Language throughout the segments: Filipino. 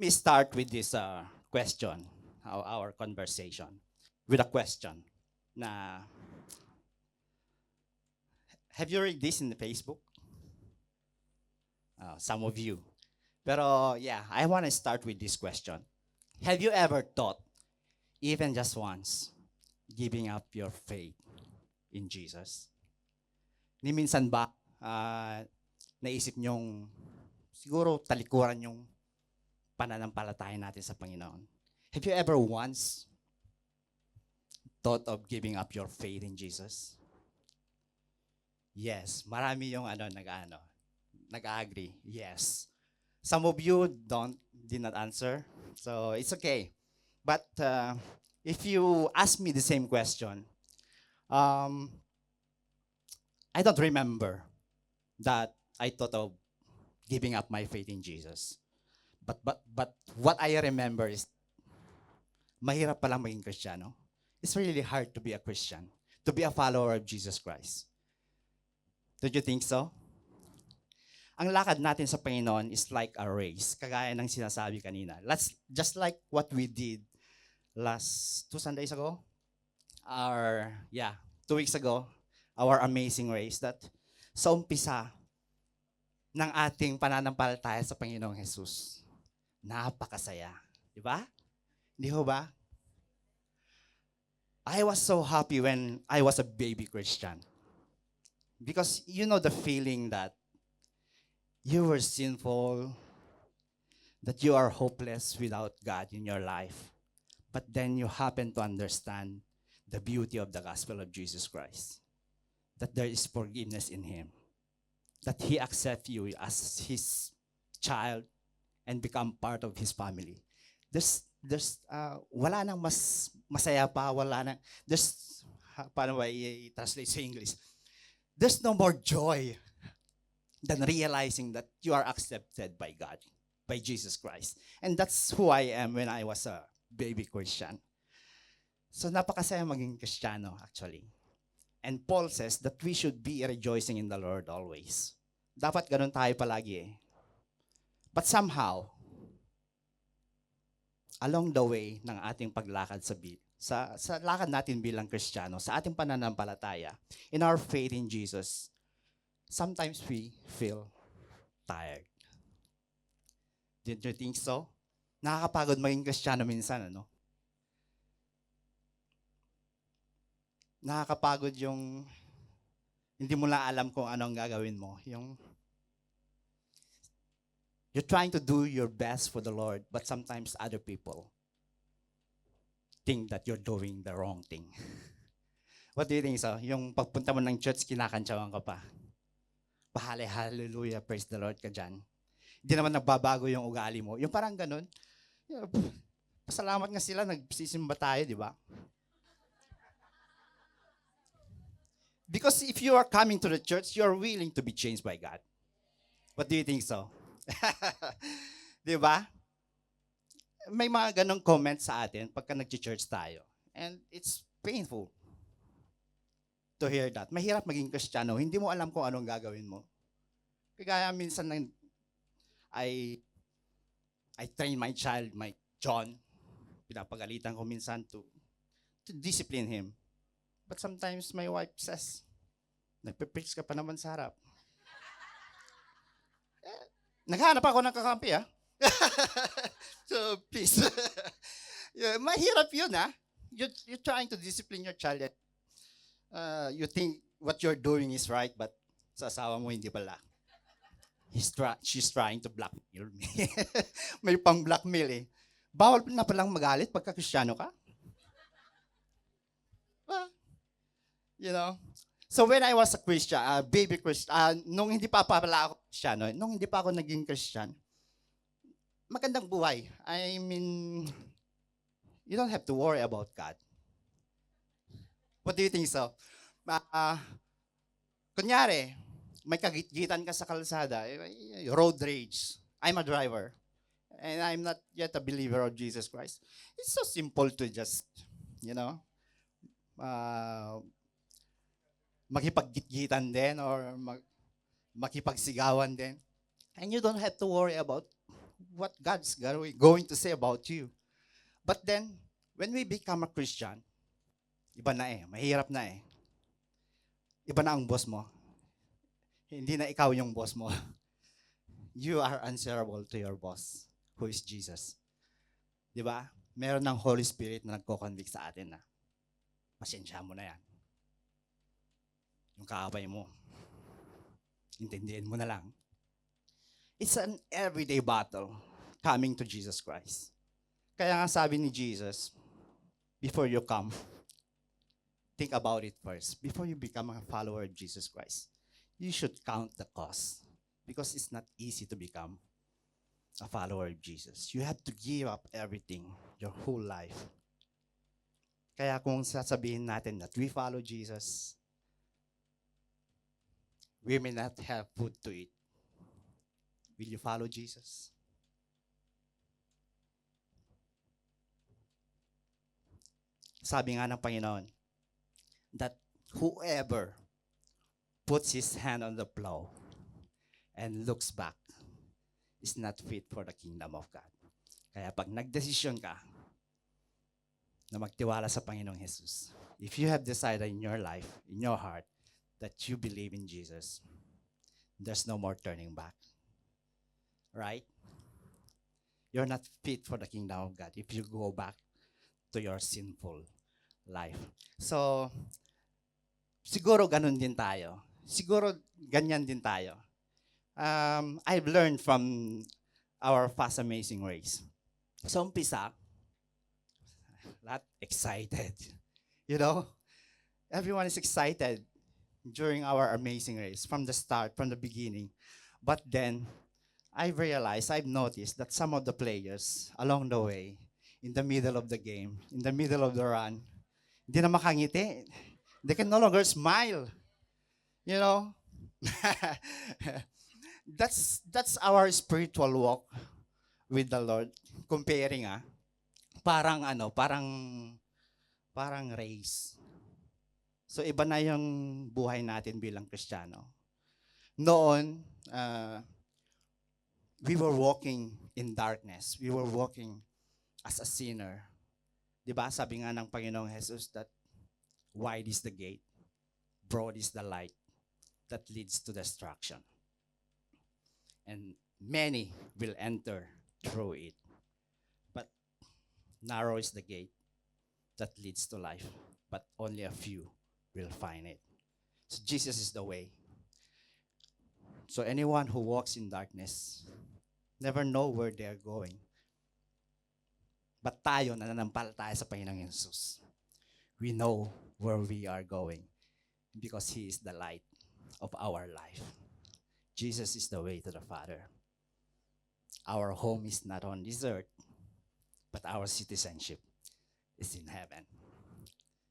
Let me start with this question, our conversation, with a question. Na, have you read this in the Facebook? Some of you. Pero yeah, I want to start with this question. Have you ever thought, even just once, giving up your faith in Jesus? Ni minsan ba naisip nyong siguro talikuran yung pananampalataya natin sa Panginoon? Have you ever once thought of giving up your faith in Jesus? Yes, marami yung nag-agree. Yes. Some of you did not answer, so it's okay. But if you ask me the same question, um, I don't remember that I thought of giving up my faith in Jesus. But what I remember is mahirap palang maging Kristiyano. It's really hard to be a Christian, to be a follower of Jesus Christ. Don't you think so? Ang lakad natin sa Panginoon is like a race, kagaya ng sinasabi kanina. Just like what we did last 2 Sundays ago, 2 weeks ago, our amazing race that sa umpisa ng ating pananampalataya sa Panginoong Jesus, napakasaya. Di ba? Di ho ba? I was so happy when I was a baby Christian. Because you know the feeling that you were sinful, that you are hopeless without God in your life. But then you happen to understand the beauty of the gospel of Jesus Christ. That there is forgiveness in Him. That He accepts you as His child and become part of His family. Wala nang mas masaya pa, paano ba i-translate sa English? There's no more joy than realizing that you are accepted by God, by Jesus Christ. And that's who I am when I was a baby Christian. So napakasaya maging Kristiyano actually. And Paul says that we should be rejoicing in the Lord always. Dapat ganun tayo palagi eh. But somehow, along the way ng ating paglakad sa lakad natin bilang Kristiyano, sa ating pananampalataya, in our faith in Jesus, sometimes we feel tired. Did you think so? Nakakapagod maging Kristiyano minsan, ano? Nakakapagod yung hindi mo na alam kung ano ang gagawin mo. Yung you're trying to do your best for the Lord, but sometimes other people think that you're doing the wrong thing. What do you think so? Yung pagpunta mo ng church, kinakantsawan ka pa. Hallelujah, praise the Lord ka dyan. Hindi naman nagbabago yung ugali mo. Yung parang ganun. Pasalamat nga sila, nagsisimba tayo, di ba? Because if you are coming to the church, you are willing to be changed by God. What do you think so? Di ba? May mga ganong comments sa atin pagka nag-church tayo. And it's painful to hear that. Mahirap maging Kristiyano. Hindi mo alam kung anong gagawin mo. Kaya minsan I train my child, my John. Pinapagalitan ko minsan to discipline him. But sometimes my wife says, nagpe-preach ka pa naman sa harap. Naghanap ako ng kakampi, ha? So, please. Mahirap yun, ha? You're trying to discipline your child. You think what you're doing is right, but sa asawa mo hindi pala. She's trying to blackmail me. May pang-blackmail eh. Bawal na palang magalit pagka Kristiyano ka. You know? So when I was a Christian, baby Christian, nung hindi pa pala ako Kristiyano, nung hindi pa ako naging Christian, magandang buhay. I mean, you don't have to worry about God. What do you think so? Kunyari, may kagitgitan ka sa kalsada, road rage. I'm a driver. And I'm not yet a believer of Jesus Christ. It's so simple to just, makipag-gitgitan din or makipagsigawan din. And you don't have to worry about what God's going to say about you. But then, when we become a Christian, iba na eh, mahirap na eh. Iba na ang boss mo. Hindi na ikaw yung boss mo. You are answerable to your boss, who is Jesus. Di ba? Meron ng Holy Spirit na nagko-convict sa atin na, pasensya mo na yan. Yung kaaway mo, intindihin mo na lang. It's an everyday battle coming to Jesus Christ. Kaya nga sabi ni Jesus, before you come, think about it first. Before you become a follower of Jesus Christ, you should count the cost. Because it's not easy to become a follower of Jesus. You have to give up everything, your whole life. Kaya kung sasabihin natin that we follow Jesus, we may not have food to eat. Will you follow Jesus? Sabi nga ng Panginoon, that whoever puts his hand on the plow and looks back is not fit for the kingdom of God. Kaya pag nagdesisyon ka na magtiwala sa Panginoong Jesus, if you have decided in your life, in your heart, that you believe in Jesus, there's no more turning back. Right? You're not fit for the kingdom of God if you go back to your sinful life. So, siguro ganun din tayo. Siguro ganyan din tayo. I've learned from our Fast Amazing Race. Sa umpisa, lahat excited. You know? Everyone is excited during our Amazing Race from the start, from the beginning. But then, I've noticed that some of the players along the way, in the middle of the game, in the middle of the run, hindi na makangiti. They can no longer smile. You know? That's our spiritual walk with the Lord. Comparing parang parang race. So iba na yung buhay natin bilang Kristiyano. Noon, we were walking in darkness. We were walking as a sinner. Diba? Sabi nga ng Panginoong Jesus that wide is the gate, broad is the light that leads to destruction. And many will enter through it. But narrow is the gate that leads to life, but only a few will find it. So Jesus is the way. So anyone who walks in darkness never know where they're going. But tayo, nananampalataya sa Panginoong Jesus, we know where we are going because He is the light of our life. Jesus is the way to the Father. Our home is not on this earth, but our citizenship is in heaven.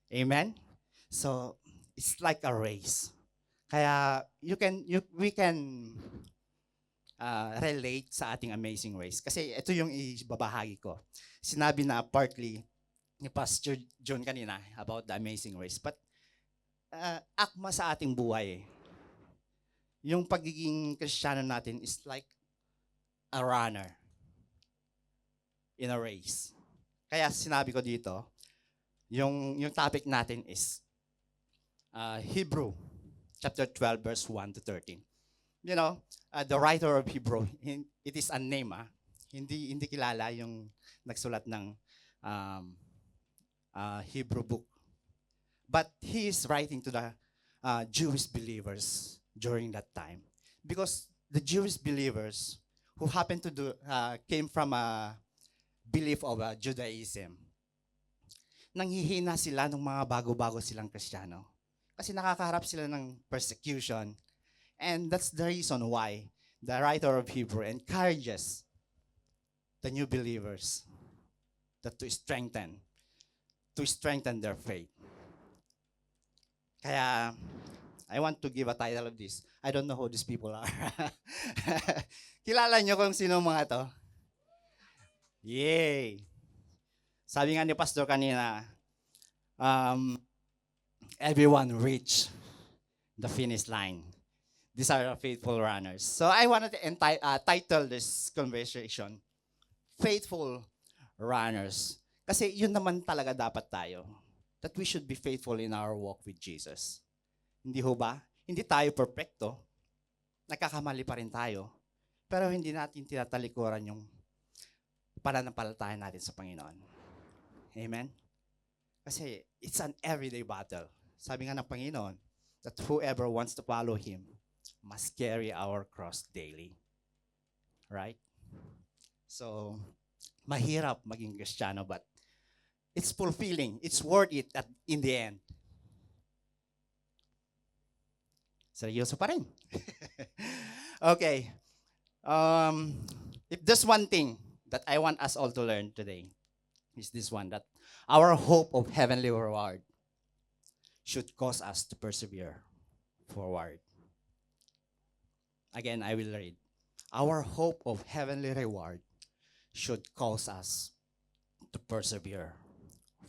Amen? So, it's like a race. Kaya we can relate sa ating Amazing Race. Kasi ito yung ibabahagi ko. Sinabi na partly ni Pastor John kanina about the Amazing Race. But akma sa ating buhay. Yung pagiging Kristiyano natin is like a runner in a race. Kaya sinabi ko dito, yung topic natin is Hebrew chapter 12 verse 1 to 13. You know, the writer of Hebrew, it is a name. Hindi kilala yung nagsulat ng Hebrew book. But he is writing to the Jewish believers during that time. Because the Jewish believers who happened to came from a belief of Judaism, nanghihina sila nung mga bago-bago silang Kristiyano. Kasi nakakaharap sila ng persecution. And that's the reason why the writer of Hebrew encourages the new believers that to strengthen their faith. Kaya, I want to give a title of this. I don't know who these people are. Kilala nyo kung sino mga to? Yay! Sabi nga ni Pastor kanina, everyone reach the finish line. These are faithful runners. So I wanted to title this conversation, faithful runners. Kasi yun naman talaga dapat tayo. That we should be faithful in our walk with Jesus. Hindi ho ba? Hindi tayo perfecto. Nagkakamali pa rin tayo. Pero hindi natin tinatalikuran yung pananampalataya natin sa Panginoon. Amen? Kasi it's an everyday battle. Sabi nga ng Panginoon, that whoever wants to follow Him must carry our cross daily. Right? So, mahirap maging Kristiyano, but it's fulfilling. It's worth it in the end. Seryoso pa rin. Okay. If there's one thing that I want us all to learn today, is this one, that our hope of heavenly reward should cause us to persevere forward. Again, I will read. Our hope of heavenly reward should cause us to persevere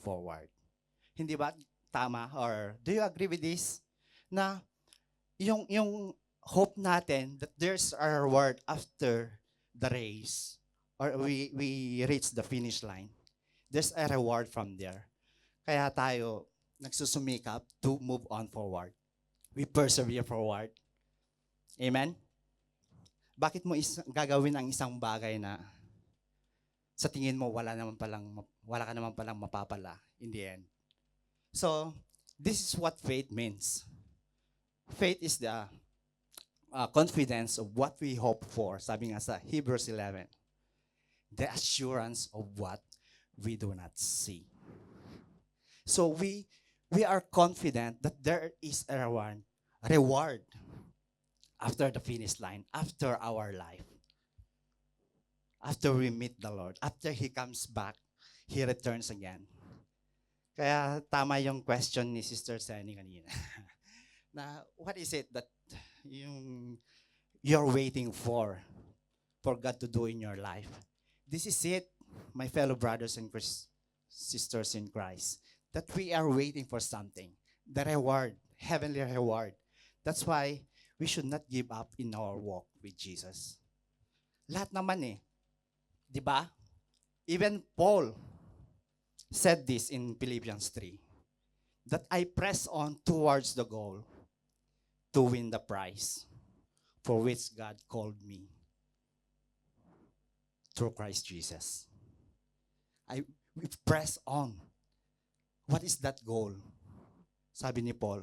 forward. Hindi ba tama? Or do you agree with this? Na yung hope natin that there's a reward after the race, or we reach the finish line. There's a reward from there. Kaya tayo nagsusumikap to move on forward. We persevere forward. Amen? Bakit mo gagawin ang isang bagay na sa tingin mo wala ka naman palang mapapala in the end? So, this is what faith means. Faith is the confidence of what we hope for. Sabi nga sa Hebrews 11, the assurance of what we do not see. So we are confident that there is a reward after the finish line, after our life. After we meet the Lord, after He comes back, He returns again. Kaya tama yung question ni Sister Senny kanina. Na what is it that you're waiting for God to do in your life? This is it, my fellow brothers and sisters in Christ, that we are waiting for something, the reward, heavenly reward. That's why we should not give up in our walk with Jesus. Lahat naman eh. Di ba? Even Paul said this in Philippians 3, that I press on towards the goal to win the prize for which God called me through Christ Jesus. We press on. What is that goal? Sabi ni Paul,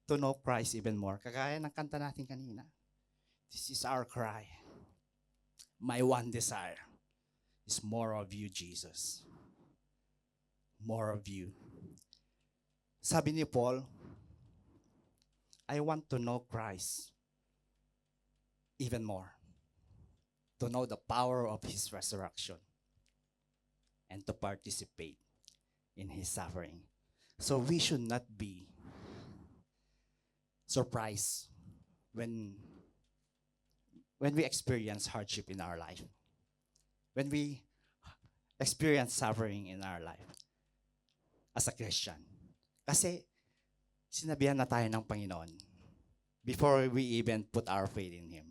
to know Christ even more. Kagaya ng kanta natin kanina. This is our cry. My one desire is more of you, Jesus. More of you. Sabi ni Paul, I want to know Christ even more. To know the power of His resurrection and to participate in His suffering. So we should not be surprised when we experience hardship in our life. When we experience suffering in our life as a Christian. Kasi sinabihan na tayo ng Panginoon before we even put our faith in Him.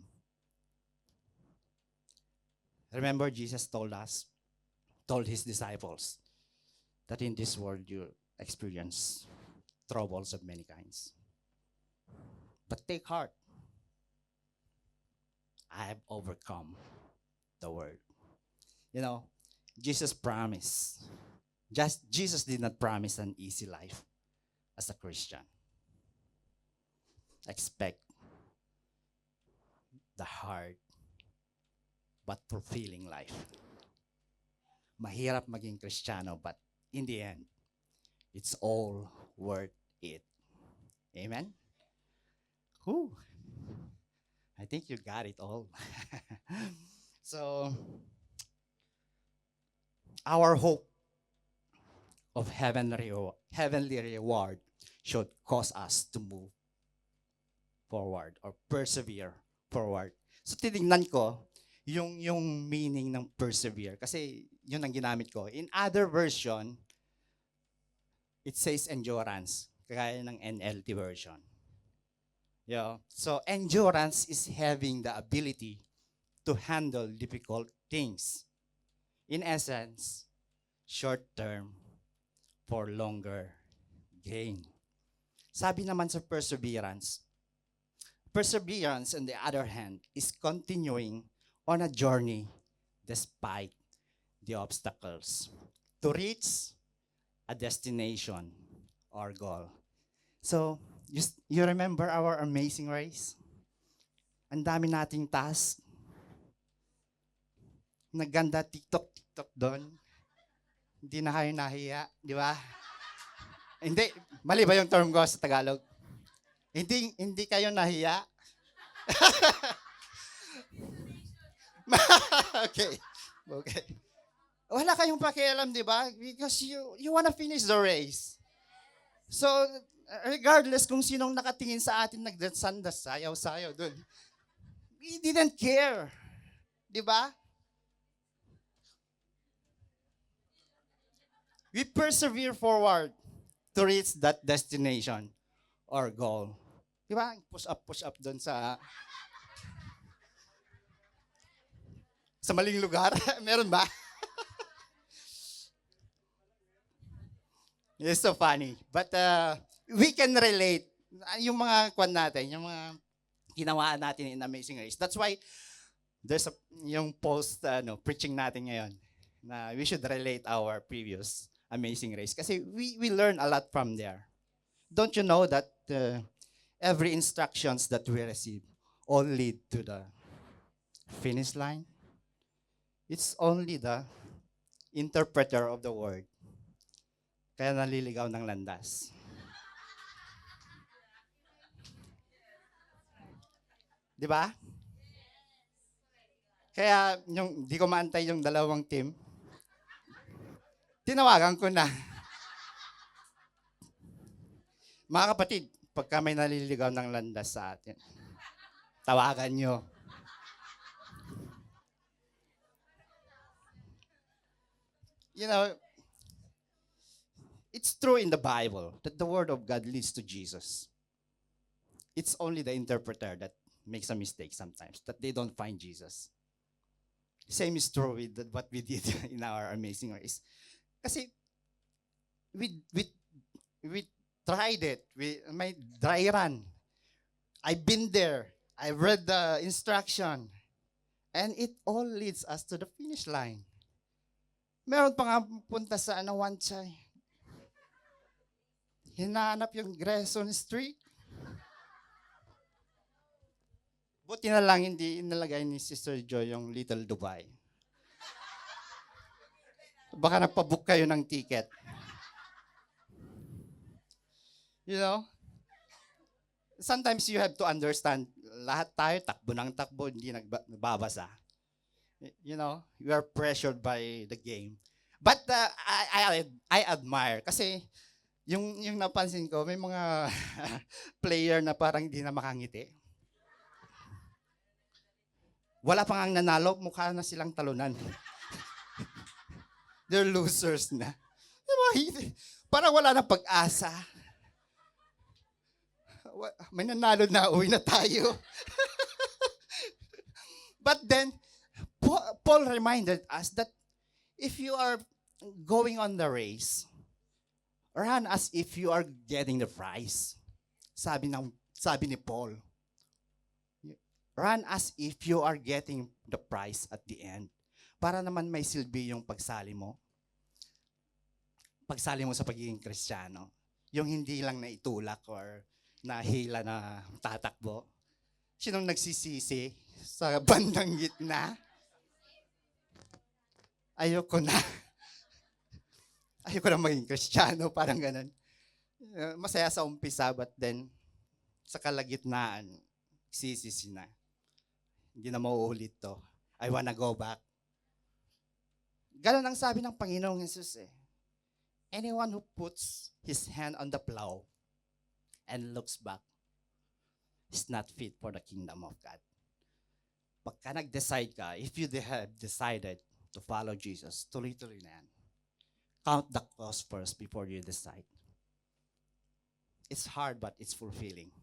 Remember, Jesus told His disciples, that in this world you experience troubles of many kinds. But take heart. I have overcome the world. You know, Jesus promised. Jesus did not promise an easy life as a Christian. Expect the hard but fulfilling life. Mahirap maging Kristiyano, but in the end, it's all worth it. Amen? Whew. I think you got it all. So, our hope of heavenly reward should cause us to move forward or persevere forward. So, tinignan ko yung meaning ng persevere. Kasi yun ang ginamit ko. In other version, it says endurance. Kagaya ng NLT version. Yeah. So endurance is having the ability to handle difficult things. In essence, short term for longer gain. Sabi naman sa perseverance on the other hand is continuing on a journey despite the obstacles to reach a destination or goal. So, you remember our amazing race? Ang dami nating task. Naganda TikTok doon. Hindi na kayo nahiya, di ba? Hindi, mali ba yung term ko sa Tagalog? Hindi kayo nahiya? Okay. Okay. Wala kayong pakialam, di ba? Because you wanna finish the race. So, regardless kung sinong nakatingin sa atin nagdasandas, sayaw-sayaw dun. We didn't care. Di ba? We persevere forward to reach that destination or goal. Di ba? Push up dun sa maling lugar. Meron ba? It's so funny. But we can relate. Yung mga kwan natin, yung mga ginawa natin in Amazing Race. That's why there's yung post preaching natin ngayon na we should relate our previous Amazing Race. Kasi we learn a lot from there. Don't you know that every instructions that we receive all lead to the finish line? It's only the interpreter of the word. Kaya naliligaw ng landas. Di ba? Kaya yung di ko maantay yung dalawang team, tinawagan ko na. Mga kapatid, pagka may naliligaw ng landas sa atin, tawagan nyo. You know, it's true in the Bible that the Word of God leads to Jesus. It's only the interpreter that makes a mistake sometimes, that they don't find Jesus. Same is true with what we did in our Amazing Race. Kasi we tried it. May dry run. I've been there. I read the instruction. And it all leads us to the finish line. Meron pa nga punta sa Wanchay. Hinahanap yung Grayson Street. Buti na lang hindi inalagay ni Sister Joy yung Little Dubai. Baka nagpabook kayo ng ticket. You know? Sometimes you have to understand, lahat tayo takbo ng takbo, hindi nagbabasa. You know, you are pressured by the game. But I admire kasi yung napansin ko, may mga player na parang hindi na makangiti. Wala pang ang nanalo, mukha na silang talunan. They're losers na. Diba? Parang wala na pag-asa. May nanalo na, uwi na tayo. But then, Paul reminded us that if you are going on the race, run as if you are getting the prize. Sabi ni Paul. Run as if you are getting the prize at the end. Para naman may silbi yung pagsali mo. Pagsali mo sa pagiging Kristiyano. Yung hindi lang na itulak or nahila na tatakbo. Sinong nagsisisi sa bandang gitna? Ayoko na. Ayoko na maging Kristiyano, parang ganun. Masaya sa umpisa, but then, sa kalagitnaan, sisisi na. Hindi na mauulit to. I wanna go back. Ganun ang sabi ng Panginoong Jesus eh. Anyone who puts his hand on the plow and looks back is not fit for the kingdom of God. Pagka nag-decide ka, if you have decided to follow Jesus, tuloy-tuloy na yan. Count the cost first before you decide. It's hard but it's fulfilling.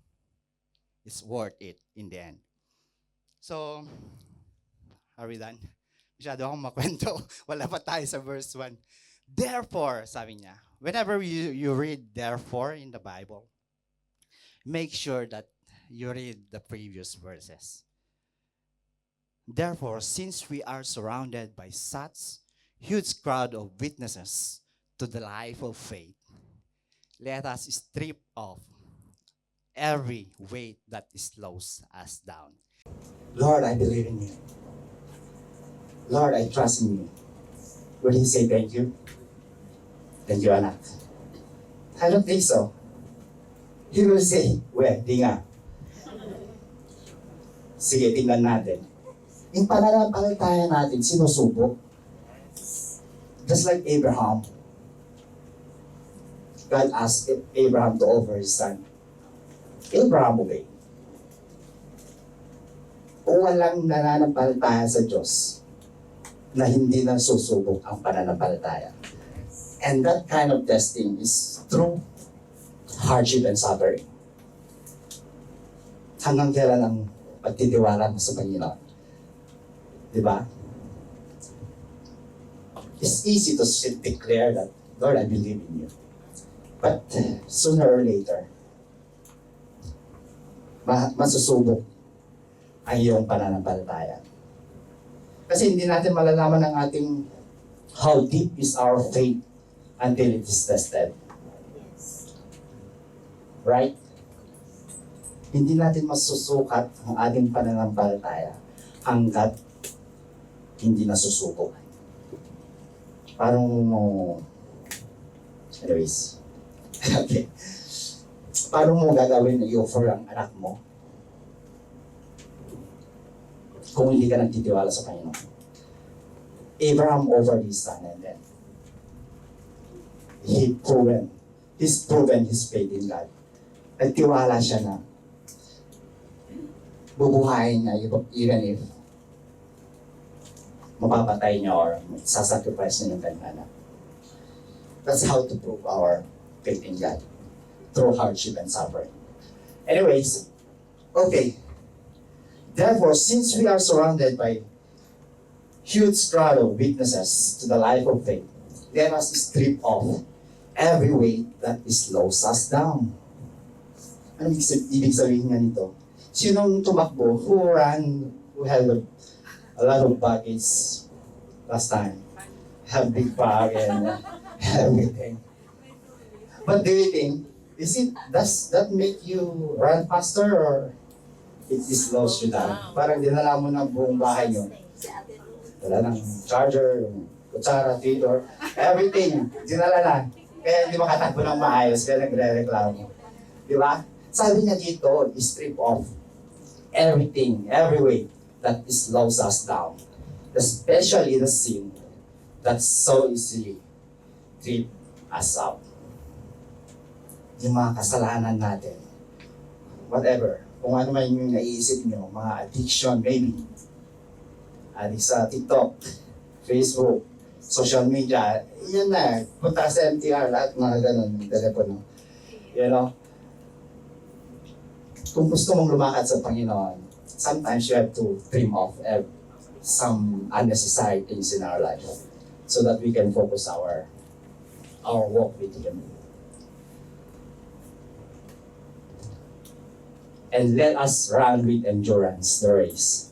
It's worth it in the end. So, are we done? Masyado akong makwento. Wala pa tayo sa verse 1. Therefore, sabi niya, whenever you read therefore in the Bible, make sure that you read the previous verses. Therefore, since we are surrounded by such huge crowd of witnesses to the life of faith, let us strip off every weight that slows us down. Lord, I believe in you. Lord, I trust in you. Will he say thank you? Thank you, anak. I don't think so. He will say, well, di nga. Sige, tingnan natin. Yung pananampalataya natin, sinusubok. Just like Abraham. God asked Abraham to offer his son. Abraham obeyed. O walang nananampalataya sa Diyos na hindi na susubok ang pananampalataya. And that kind of testing is through hardship and suffering. Hanggang kailan ang pagtitiwala mo sa Panginoon? Diba? It's easy to declare that, Lord, I believe in you. But sooner or later, masusubok ang iyong pananampalataya. Kasi hindi natin malalaman ang ating how deep is our faith until it is tested. Right? Hindi natin masusukat ang ating pananampalataya hanggat hindi nasusubok. Parang, anyways, okay. Paano mo gagawin na i-offer ang anak mo kung hindi ka nagtitiwala sa Panginoon? Abraham offered his son and then he's proven his faith in God. Nagtiwala siya na bubuhayin niya even if mapapatay niya or sasacrifice niya ng kanyang anak. That's how to prove our faith in God. Through hardship and suffering. Anyways, okay. Therefore, since we are surrounded by huge crowd of witnesses to the life of faith, let us strip off every weight that slows us down. Ano ibig sabihin nga nito? Sinong tumakbo? Who had a lot of baggage last time? Have big bag and everything. But do you think, does that make you run faster or it slows you down? Parang dinala mo ng buong bahay nyo. Wala ng charger, kutsara, tweeter, everything. Dinala na. Kaya hindi makatakbo ng maayos, kaya nagre-reklamo. Di ba? Sabi niya dito, strip off everything, every weight that slows us down. Especially the sin that so easily trip us up. Yung mga kasalanan natin, whatever, kung ano man yung naiisip nyo, mga addiction, maybe, addict sa TikTok, Facebook, social media, yan na, punta sa MTR, lahat mga ganun, yung telepono. You know? Kung gusto mong lumakad sa Panginoon, sometimes you have to trim off some unnecessary things in our life so that we can focus our walk with Him. And let us run with endurance the race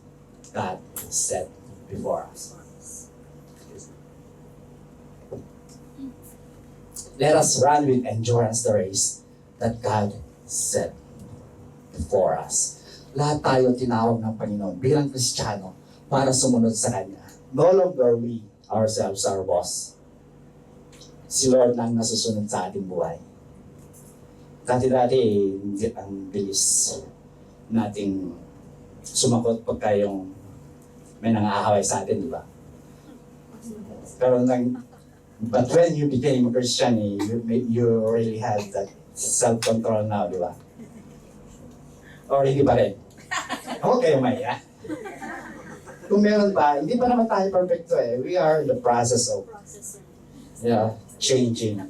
God set before us. Let us run with endurance the race that God set before us. Lahat tayo tinawag ng Panginoon bilang Kristiyano para sumunod sa Kanya. No longer we ourselves our boss. Si Lord lang nasusunod sa ating buhay. Dati-dati, ang bilis nating sumakot pagka yung may nangaahaway sa atin, di ba? Pero but when you became a Christian, you really had that self-control now, di ba? Or hindi pa rin? Ako kayo may, ha? Kung meron pa, hindi pa naman tayo perfecto eh. We are in the process of changing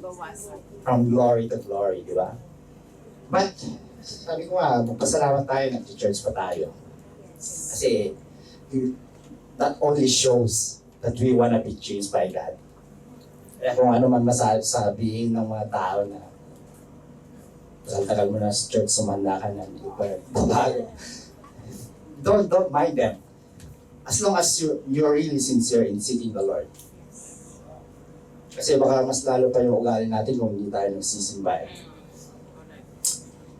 from glory to glory, di ba? But, sabi ko nga, magpasalamat tayo, nag-church pa tayo. Kasi, that only shows that we wanna be changed by God. Kaya kung ano man masasabihin ng mga tao na tagal mo na sa church, sumanda ka na, hindi pa babago. Don't mind them. As long as you're really sincere in seeking the Lord. Kasi baka mas lalo pa yung ugali natin kung hindi tayo nagsisimba.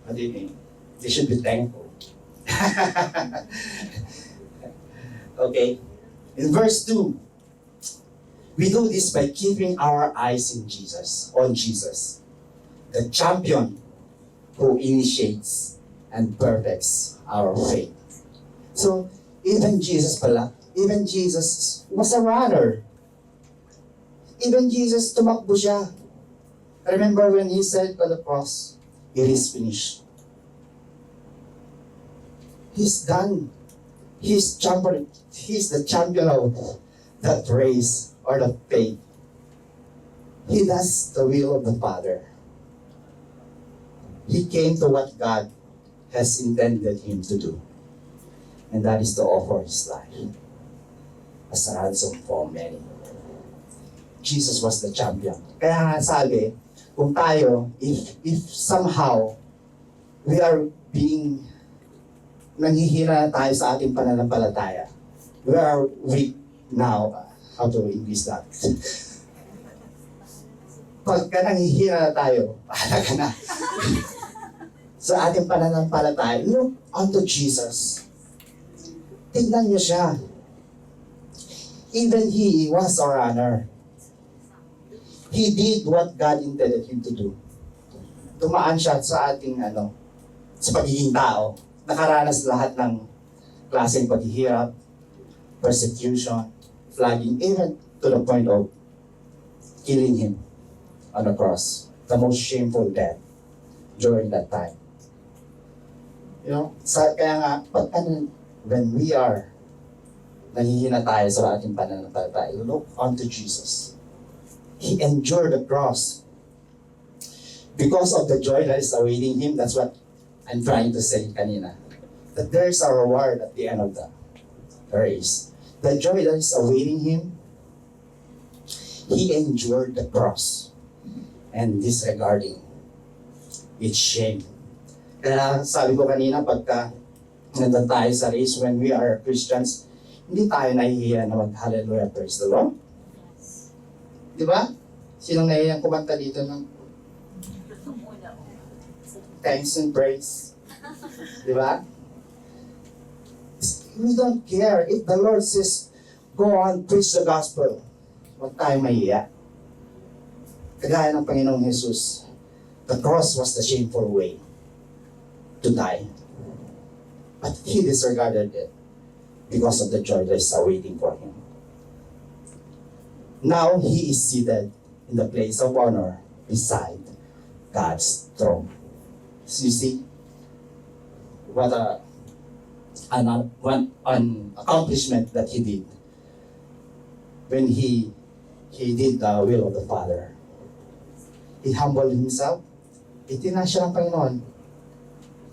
What do you think? They should be thankful. Okay. In verse 2, we do this by keeping our eyes on Jesus, the champion who initiates and perfects our faith. So, even Jesus was a runner. Even Jesus, tumakbo siya. Remember when he said on the cross, it is finished. He's done. He's the champion of that race or the faith. He does the will of the Father. He came to what God has intended him to do. And that is to offer his life as a ransom for many. Jesus was the champion. Kaya nga sabi, kung tayo, if somehow we are being nanghihina tayo sa ating pananampalataya, we are weak now. How to English that? Pagka nanghihina na tayo, bahala ka na. Sa ating pananampalataya, look unto Jesus. Tignan niyo siya. Even he was a runner. He did what God intended him to do. Tumaan siya sa ating sa pagiging tao. Nakaranas lahat ng klaseng paghihirap, persecution, flogging, even to the point of killing him on the cross. The most shameful death during that time. Kaya nga, when we are nahihina tayo sa ating pananampalataya, look unto Jesus. He endured the cross. Because of the joy that is awaiting him, that's what I'm trying to say kanina. That there is a reward at the end of the race. The joy that is awaiting him, he endured the cross and disregarding its shame. Kaya sabi ko kanina, pagka nandun tayo sa race, when we are Christians, hindi tayo nahihiya na mag-hallelujah, praise the Lord. Di ba? Sinong nahihiyang kumanta dito ng thanks and praise? Di ba? We don't care. If the Lord says, go on, preach the gospel, huwag tayo mahiya. Kagaya ng Panginoong Jesus, the cross was the shameful way to die. But he disregarded it because of the joy that is awaiting for him. Now he is seated in the place of honor beside God's throne. So you see, what an accomplishment that he did when he did the will of the Father. He humbled himself. Itinasya siya ng Panginoon.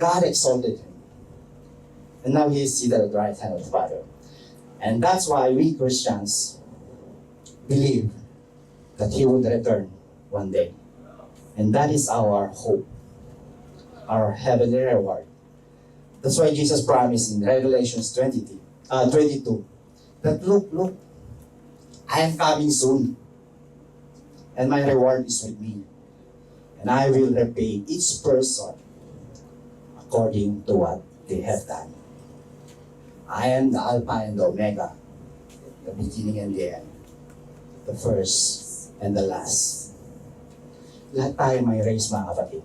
God exalted him. And now he is seated at the right hand of the Father. And that's why we Christians believe that he would return one day. And that is our hope, our heavenly reward. That's why Jesus promised in Revelation 22, that look, I am coming soon. And my reward is with me. And I will repay each person according to what they have done. I am the Alpha and the Omega, the beginning and the end, the first and the last. Lahat tayo may race, mga kapatid.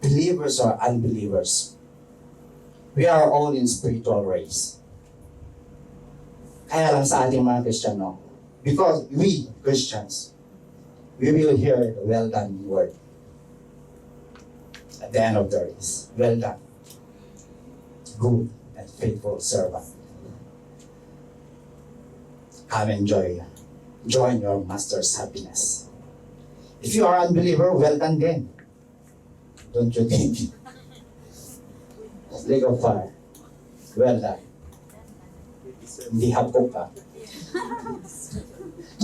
Believers or unbelievers, we are all in spiritual race. Kaya lang sa ating mga Kristiyano, because we Christians, we will hear the well done word at the end of the race. Well done, good and faithful servant. Come and join your master's happiness. If you are unbeliever, well done then. Don't you think? Lake of fire. Well done. Hindi hapok ka.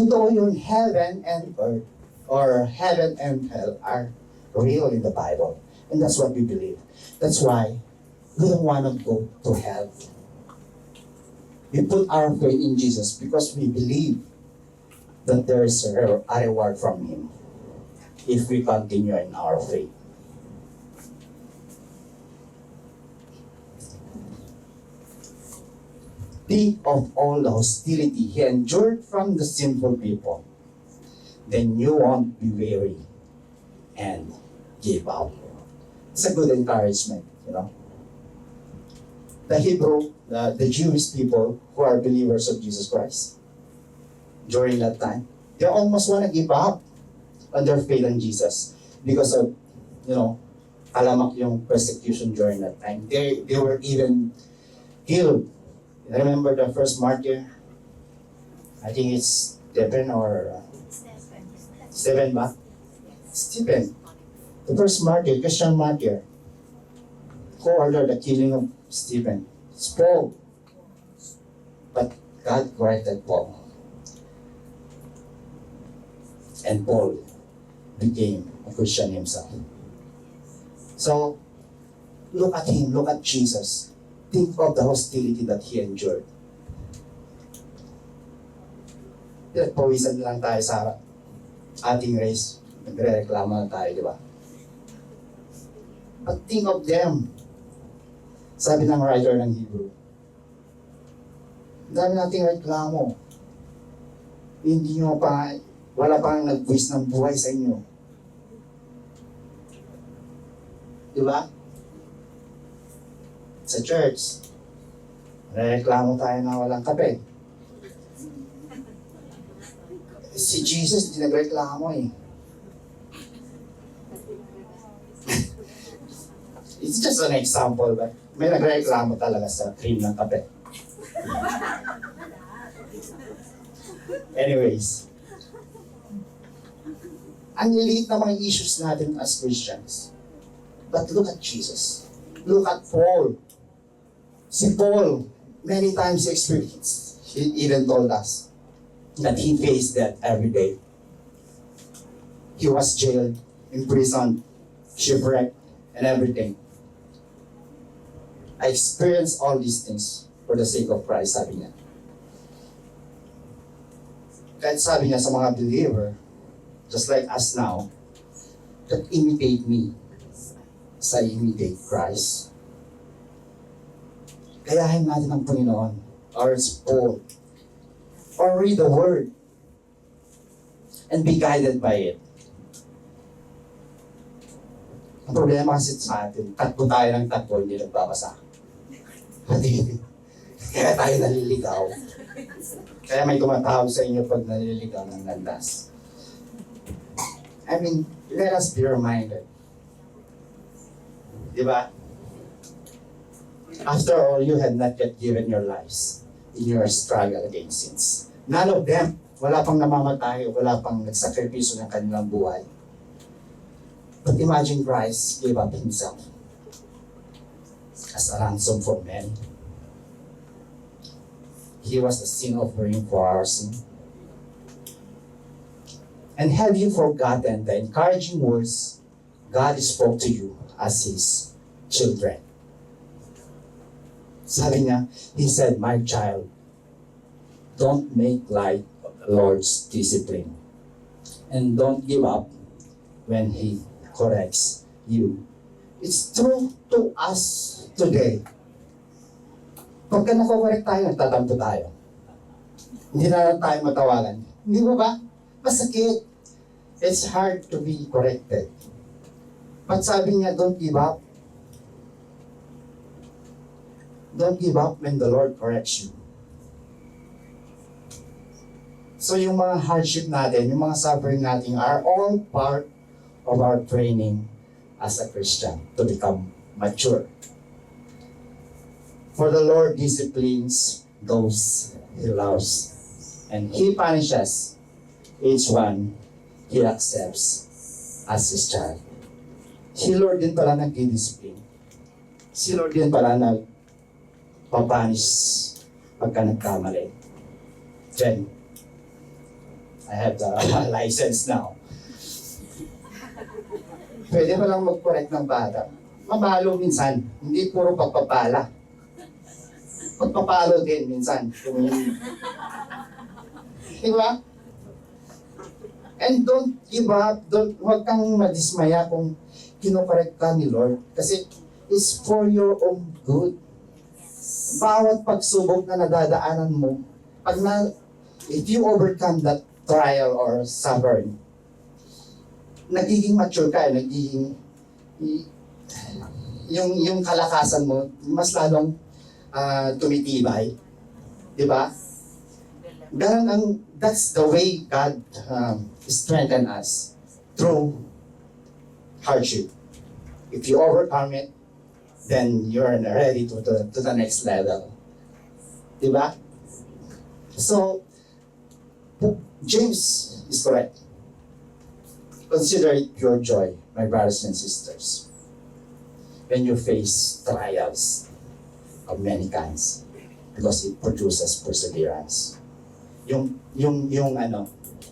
Totoo yun, heaven and earth, or heaven and hell are real in the Bible. And that's what we believe. That's why we don't want to go to hell. We put our faith in Jesus because we believe that there is a reward from Him if we continue in our faith. Think of all the hostility He endured from the sinful people. Then you won't be weary and give up. It's a good encouragement, you know. The Jewish people who are believers of Jesus Christ, during that time, they almost want to give up on their faith in Jesus because of, you know, alamak yung persecution during that time. They were even killed. I remember the first martyr, I think it's Stephen or Stephen ba? Stephen. The first martyr, Christian martyr, who ordered the killing of Stephen. It's Paul. But God corrected Paul. And Paul became a Christian himself. So, look at him, look at Jesus. Think of the hostility that he endured. Pawisan lang tayo sa ating race. Nagre-reklamo na tayo, di ba? But think of them. Sabi ng writer ng Hebrew, dami nating reklamo. Hindi nyo pa, wala pang nag-buwis ng buhay sa inyo. Di ba? Sa church, reklamo tayo na walang kape. Si Jesus, di nagreklamo eh. It's just an example, but may nagreklamo talaga sa cream ng kape. Anyways, ang liliit na mga issues natin as Christians. But look at Jesus. Look at Paul. Si Paul, many times he experienced, he even told us that he faced death every day. He was jailed, imprisoned, shipwrecked, and everything. I experienced all these things for the sake of Christ, sabi niya. Kahit sabi niya sa mga believer, just like us now, that imitate me as I imitate Christ. Kayahin natin ang Panginoon, or Paul, or read the Word, and be guided by it. Ang problema kasi sa atin, takbo tayo ng takbo, hindi nagbabasa. Kaya tayo naliligaw. Kaya may tumatawag sa inyo pag naliligaw ng landas. I mean, let us be reminded. Diba? After all, you had not yet given your lives in your struggle against sins. None of them, wala pang namamatay, wala pang nagsakripisyo ng kanilang buhay. But imagine Christ gave up himself as a ransom for men. He was the sin offering for our sin. And have you forgotten the encouraging words God spoke to you as His children? Sabi niya, He said, "My child, don't make light of the Lord's discipline. And don't give up when He corrects you." It's true to us today. Pagka nakokorek tayo, nagtatampo tayo. Hindi na lang tayo matawagan. Hindi mo ba? Masakit. It's hard to be corrected. But sabi niya, don't give up. Don't give up when the Lord corrects you. So yung mga hardship natin, yung mga suffering natin are all part of our training as a Christian to become mature. For the Lord disciplines those He loves, and He punishes each one He accepts as His child. Si Lord din pala nag-discipline. Si Lord din pala nag-papanish pagka nagkamali. Then, I have the license now. Pwede pa lang mag-correct ng bata. Mamalo minsan, hindi puro pagpapala. Pagpapalo din minsan. Diba? And don't give up, huwag kang madismaya kung kinokorek ka ni Lord. Kasi it's for your own good. Bawat pagsubok na nadadaanan mo, if you overcome that trial or suffering, nagiging mature ka, yung kalakasan mo, mas lalong tumitibay. Diba? That's the way God strengthen us through hardship. If you overcome it, then you're ready to the next level. Diba? So, James is correct. Consider it pure joy, my brothers and sisters, when you face trials of many kinds, because it produces perseverance. Yung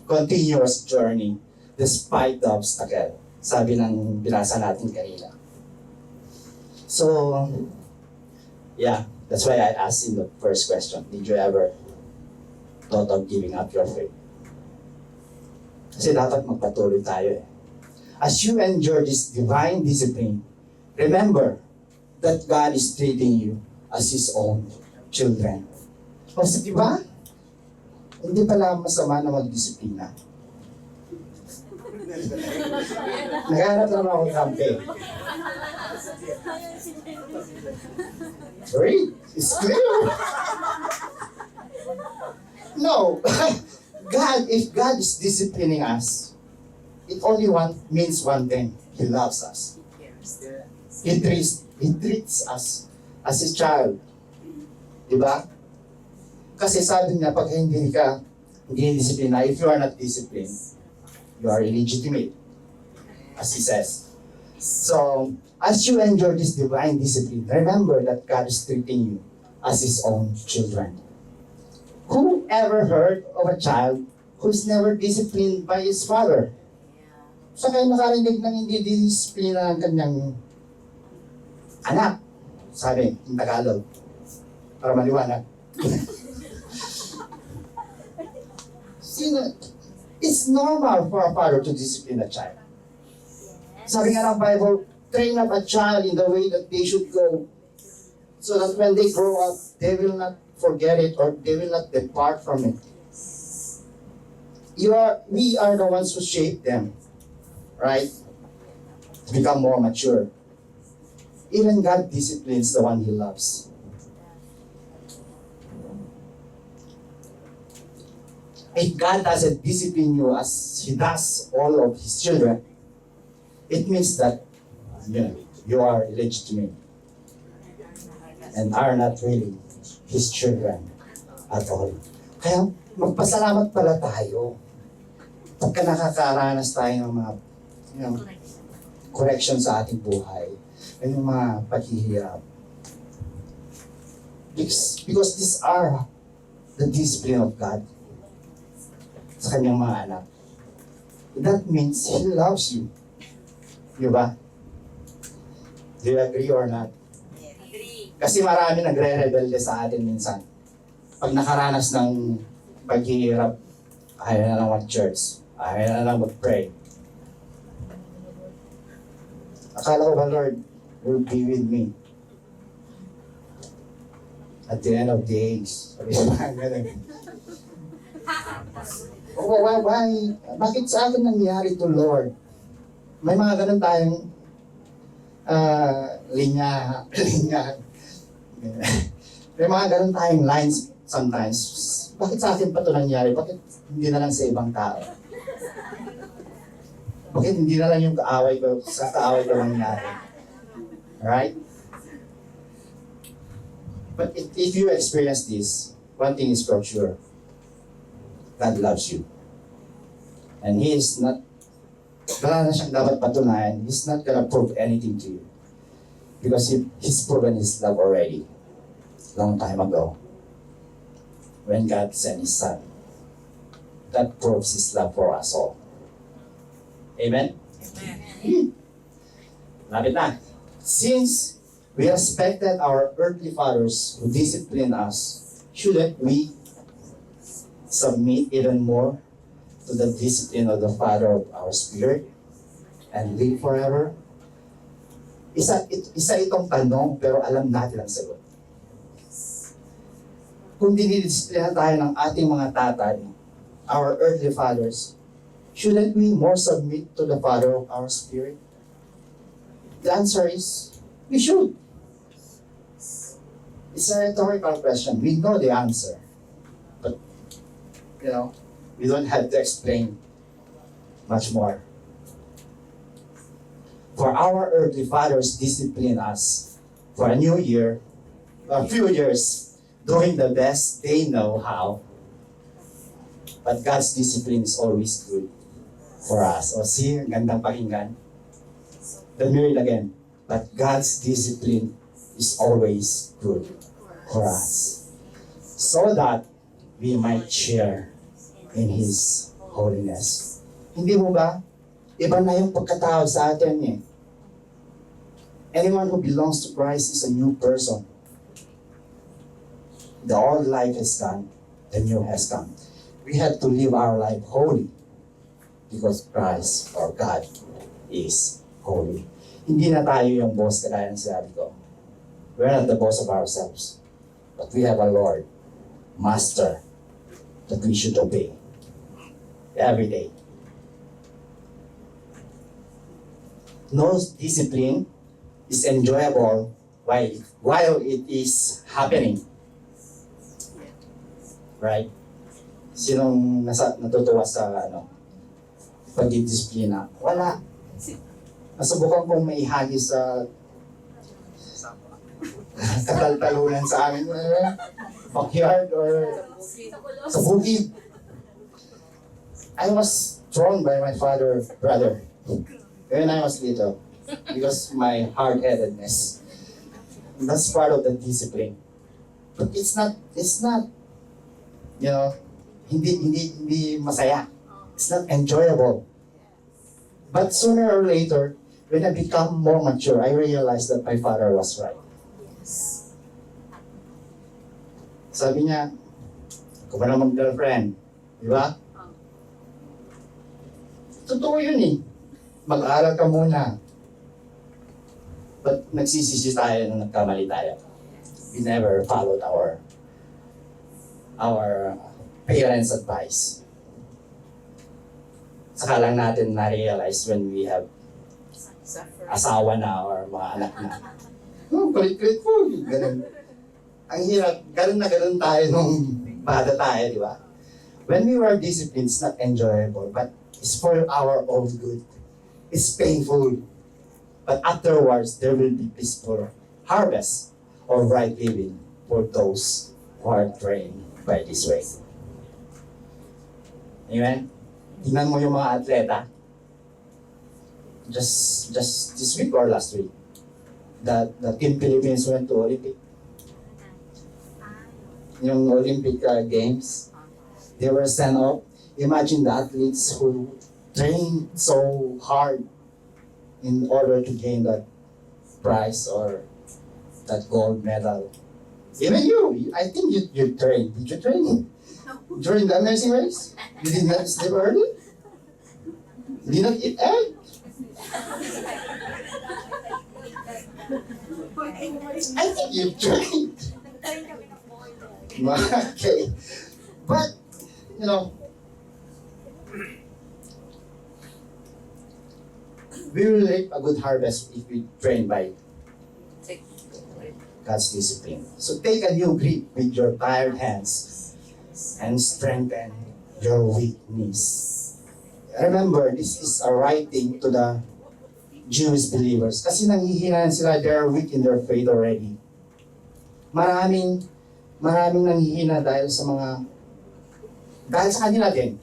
continuous journey despite the obstacle. Sabi ng binasa natin kanina. So, yeah, that's why I asked in the first question, did you ever thought of giving up your faith? Kasi dapat magpatuloy tayo eh. As you endure this divine discipline, remember that God is treating you as His own children. O sa diba? Hindi pala masama na magdisiplina. Naghanap lang ako ng campaign. Great, it's clear. No, if God is disciplining us, it only means one thing: He loves us. He treats us as His child. Diba? Kasi sabi niya, pag hindi disiplina, if you are not disciplined, you are illegitimate, as He says. So, as you endure this divine discipline, remember that God is treating you as His own children. Who ever heard of a child who's never disciplined by his father? Sa kayo nakarinig ng hindi disiplina ng kanyang anak, sabi ng Tagalog, para maliwanag. It's normal for a father to discipline a child. Sabi nga ng Bible, train up a child in the way that they should go, so that when they grow up, they will not forget it or they will not depart from it. We are the ones who shape them, right? To become more mature. Even God disciplines the one He loves. If God doesn't discipline you as He does all of His children, it means that you are illegitimate and are not really His children at all. Kaya magpasalamat pala tayo pagka nakakaranas tayo ng mga correction sa ating buhay, ng mga paghihirap. Because these are the discipline of God sa kanyang mga anak. That means He loves you. Diba? Do you agree or not? Agree. Kasi marami nagre-rebelde sa atin minsan. Pag nakaranas ng paghihirap, ayaw na lang mag-church. Ayaw na lang mag-pray. Akala ko ba, Lord, will be with me at the end of the age? Sabi ko ba, ganun. Why? Bakit sa akin nangyari to, Lord? May mga ganun tayong linya. May mga ganun tayong lines sometimes. Bakit sa akin pa ito nangyari? Bakit hindi na lang sa ibang tao? Bakit hindi na lang yung kaaway ko nangyari? Alright? But if you experience this, one thing is for sure. God loves you. And He is not, wala na siyang dapat patunayan. He's not gonna prove anything to you. Because He's proven His love already. Long time ago. When God sent His Son. that proves His love for us all. Amen? Lapit na. Since we respected our earthly fathers who disciplined us, shouldn't we submit even more to the discipline of the Father of our spirit and live forever? Isa itong tanong, pero alam natin ang sagot. Kung dinidisiplina tayo ng ating mga tatay, our earthly fathers, shouldn't we more submit to the Father of our spirit? The answer is, we should. It's a rhetorical question. We know the answer. But, we don't have to explain much more. For our earthly fathers discipline us for a new year, a few years, doing the best they know how. But God's discipline is always good for us. O see, ang gandang pakinggan. Let me read again. But God's discipline is always good for us, so that we might share in His holiness. Hindi mo ba? Iba na yung pagkatao sa atin eh. Anyone who belongs to Christ is a new person. The old life is gone, the new has come. We have to live our life holy because Christ or God is holy. Hindi na tayo yung boss, kaya ng sinabi ko. We're not the boss of ourselves. But we have a Lord, Master, that we should obey every day. No discipline is enjoyable while it is happening. Right? Sinong natutuwa sa pagdidisiplina? Wala. Nasubukan kong maihagis sa kataltalunan sa amin, backyard or sa bukid. I was thrown by my brother when I was little because my hard-headedness. That's part of the discipline. But it's not, hindi masaya. It's not enjoyable. But sooner or later, when I become more mature, I realized that my father was right. Sabi niya, kung ba na mag-girlfriend, di ba? Totoo yun eh. Mag-aaral ka muna. But nagsisisi tayo nung nagkamali tayo. We never followed our parents' advice. Saka lang natin na-realize when we have asawa na or mga anak na. Kulit-kulit po. Ganun. Ang hirap. Ganun tayo nung bata tayo, di ba? When we were disciplined, it's not enjoyable, but it's for our own good. It's painful. But afterwards, there will be peaceful harvest of right living for those who are trained by this way. Amen? Tingnan mo yung mga atleta. Just this week or last week, the Team Philippines went to Olympic. Yung Olympic Games, they were sent off. Imagine the athletes who trained so hard in order to gain that prize or that gold medal. Even you, I think you trained. Did you train during the Amazing Race? You did not sleep early? You did not eat egg? I think you trained. Okay. But, we will reap a good harvest if we train by God's discipline. So take a new grip with your tired hands and strengthen your weak knees. Remember, this is a writing to the Jewish believers. Kasi nanghihinaan sila, they are weak in their faith already. Maraming nanghihina dahil sa kanila din.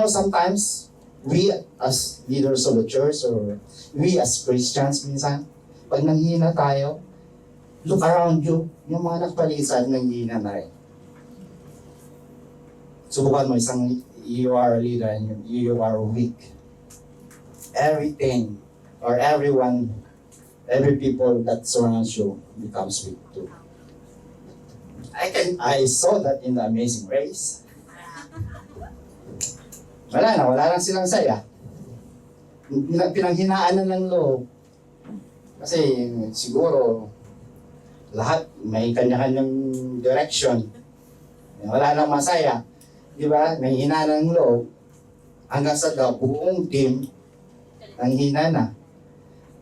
Sometimes, we as leaders of the church or we as Christians minsan, pag nanghihina tayo, look around you, yung mga nagpalisan nanghihina na rin. Subukan mo you are a leader and you are weak. Everything or everyone, every people that surrounds you becomes weak too. I saw that in the Amazing Race. Wala lang silang saya. Pinanghinaan na ng loob. Kasi siguro lahat may kanya-kanyang direction. Wala nang masaya. Di ba? May hina ng loob. Hanggang sa buong team, ang hina na.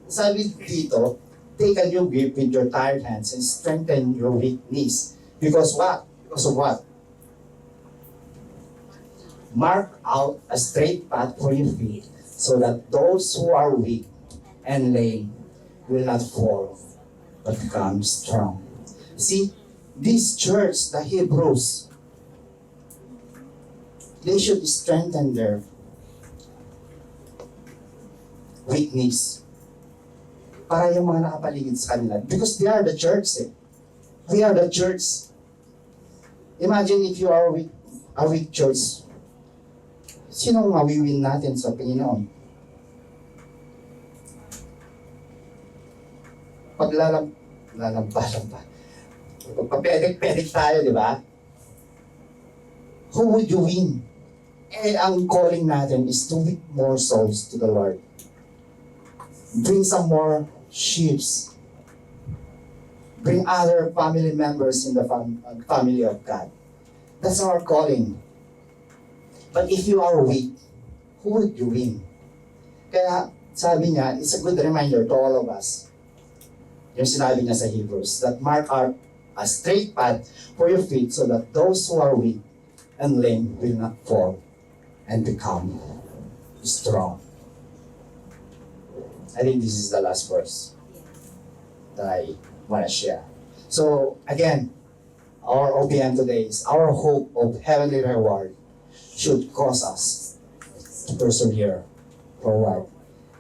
Sabi dito, take a new grip with your tired hands and strengthen your weak knees. Because what? Because of what? Mark out a straight path for your feet so that those who are weak and lame will not fall but become strong. See, this church, the Hebrews, they should strengthen their weak knees para yung mga nakapaligid sa kanila. Because they are the church eh. We are the church. Imagine if you are a weak church. Sino mawiwin natin sa Panginoon? Paglalambasan pa. Pagpapedik-pedik tayo, di ba? Who would you win? Eh, ang calling natin is to win more souls to the Lord. Bring some more sheep. Bring other family members in the family of God. That's our calling. But if you are weak, who would you win? Kaya sabi niya, it's a good reminder to all of us. Yung sinabi niya sa Hebrews, that mark out a straight path for your feet so that those who are weak and lame will not fall and become strong. I think this is the last verse that I want to share. So again, our OPM today is our hope of heavenly reward should cause us to persevere forward.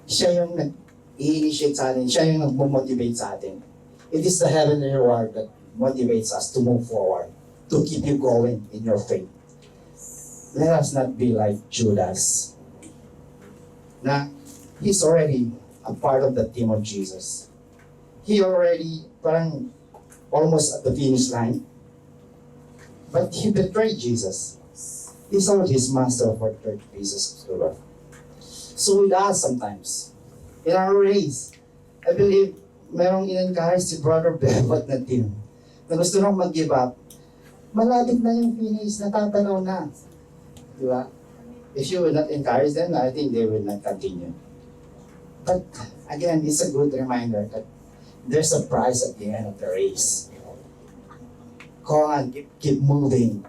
Siya yung nag-i-initiate sa atin, siya yung nag-motivate sa atin. It is the heavenly reward that motivates us to move forward, to keep you going in your faith. Let us not be like Judas. Na he's already a part of the team of Jesus. He already parang almost at the finish line. But he betrayed Jesus. He sold his master for 30 pieces of silver. So with us sometimes, in our race, I believe merong in-encourage si Brother Bebot na team na gusto nang mag-give up. Malapit na yung finish, natatanaw na. Di ba? If you will not encourage them, I think they will not continue. But again, it's a good reminder that there's a prize at the end of the race. Go on, keep moving.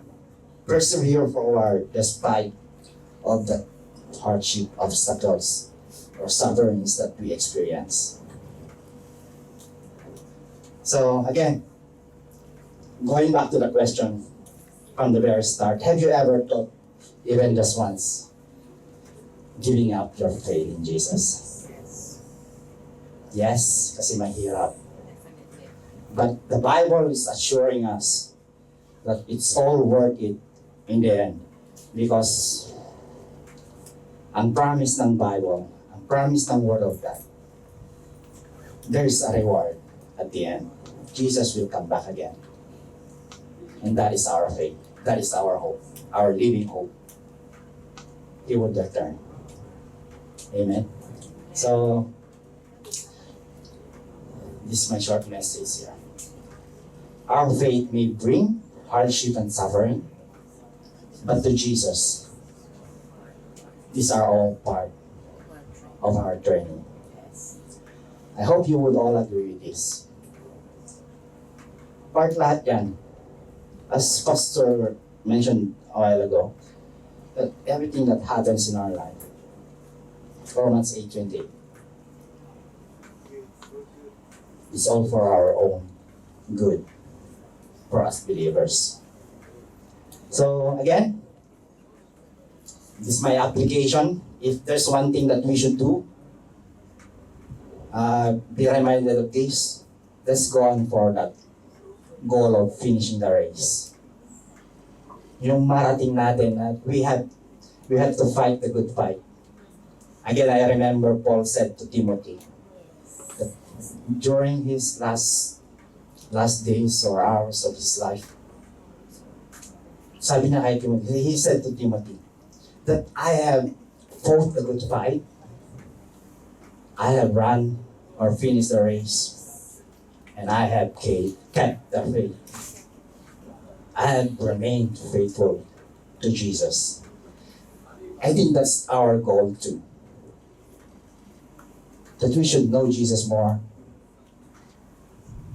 Persevere forward despite of the hardship, obstacles, or sufferings that we experience. So again, going back to the question from the very start, have you ever thought, even just once, giving up your faith in Jesus? Yes, kasi mahirap. But the Bible is assuring us that it's all worth it in the end. Because ang promise ng Bible, ang promise ng Word of God, there is a reward at the end. Jesus will come back again. And that is our faith. That is our hope, our living hope. He will return. Amen. So, this is my short message here. Our faith may bring hardship and suffering, but to Jesus, these are all part of our journey. I hope you would all agree with this. Part lahat yan. As Pastor mentioned a while ago, that everything that happens in our life, Romans 8:28, is all for our own good, for us believers. So again, this is my application. If there's one thing that we should do, be reminded of this. Let's go on for that goal of finishing the race. yung marating natin na we have to fight the good fight. Again, I remember Paul said to Timothy that during his last days or hours of his life, sabi niya kay Timothy, he said to Timothy, that I have fought the good fight, I have run or finished the race, and I have kept the faith. I have remained faithful to Jesus. I think that's our goal too. That we should know Jesus more,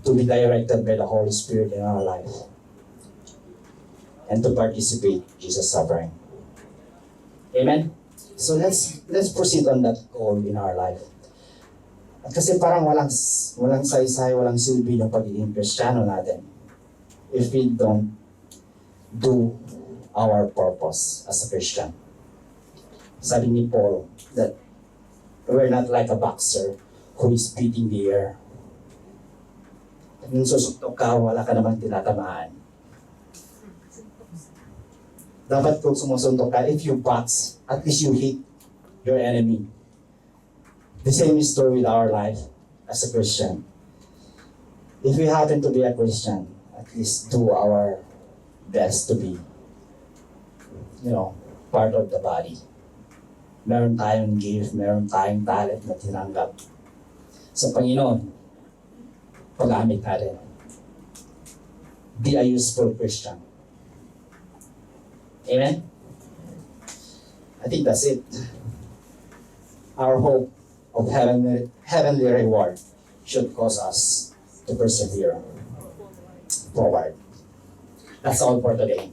to be directed by the Holy Spirit in our life, and to participate in Jesus' suffering. Amen? So let's proceed on that goal in our life. At kasi parang walang saysay, walang silbi ng pagiging Kristiyano natin if we don't do our purpose as a Christian. Sabi ni Paul that we're not like a boxer who is beating the air. Nung susuntok ka, wala ka namang tinatamaan. Dapat kung sumusuntok ka, if you box, at least you hit your enemy. The same is true with our life as a Christian. If we happen to be a Christian, at least do our best to be, part of the body. Meron tayong gift, meron tayong talent na tinanggap sa Panginoon. Pag-amit natin. Be a useful Christian. Amen? I think that's it. Our hope of heavenly reward should cause us to persevere forward. That's all for today.